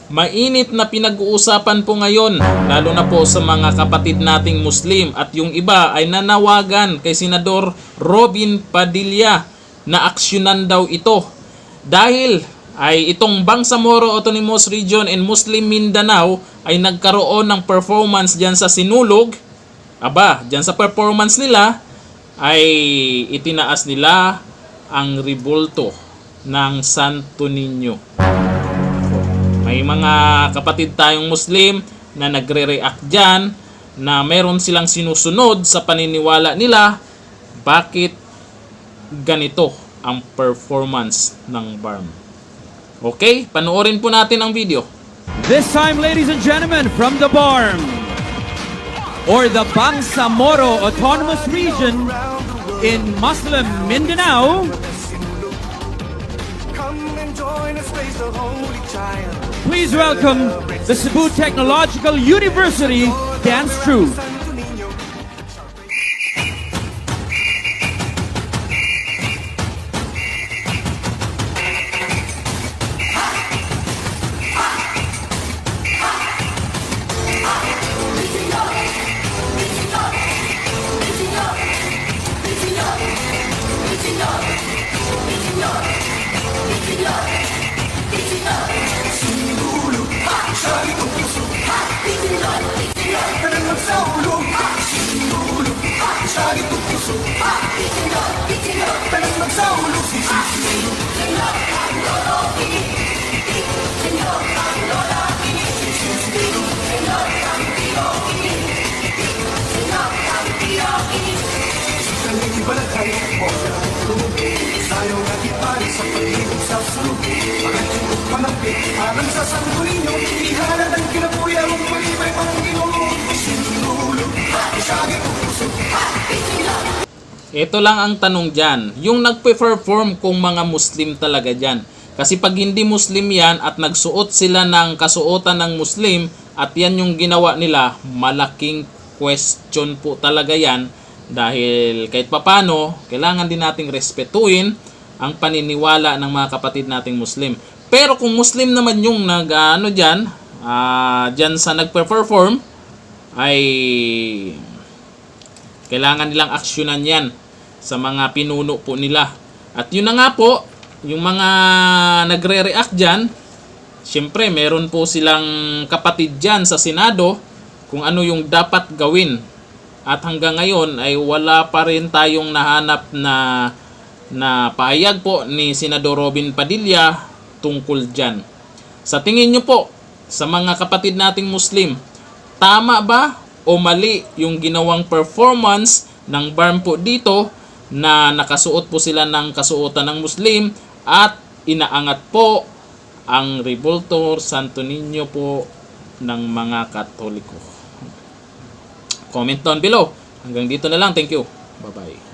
Mainit na pinag-uusapan po ngayon, lalo na po sa mga kapatid nating Muslim, at yung iba ay nanawagan kay Senador Robin Padilla na aksyonan daw ito. Dahil ay itong Bangsamoro Autonomous Region and Muslim Mindanao ay nagkaroon ng performance dyan sa Sinulog. Dyan sa performance nila ay itinaas nila ang rebulto ng Santo Niño. May mga kapatid tayong Muslim na nagre-react dyan na meron silang sinusunod sa paniniwala nila. Bakit ganito ang performance ng BARM? Okay, panoorin po natin ang video. This time, ladies and gentlemen, from the BARM, or the Bangsamoro Autonomous Region in Muslim Mindanao, please welcome the Cebu Technological University Dance Troupe. Ito lang ang tanong dyan, yung nagpe-perform kung mga Muslim talaga dyan. Kasi pag hindi Muslim yan at nagsuot sila ng kasuotan ng Muslim at yan yung ginawa nila, malaking question po talaga yan. Dahil kahit papano, kailangan din nating respetuin ang paniniwala ng mga kapatid nating Muslim. Pero kung Muslim naman yung dyan sa nagpe-perform, ay kailangan nilang aksyonan yan sa mga pinuno po nila. At yun na nga po, yung mga nagre-react dyan, syempre meron po silang kapatid dyan sa Senado kung ano yung dapat gawin. At hanggang ngayon ay wala pa rin tayong nahanap na pahayag po ni Senador Robin Padilla tungkol dyan. Sa tingin nyo po, sa mga kapatid nating Muslim, tama ba o mali yung ginawang performance ng BARM po dito na nakasuot po sila ng kasuotan ng Muslim at inaangat po ang rebulto Santo Niño po ng mga Katoliko? Comment down below. Hanggang dito na lang. Thank you. Bye-bye.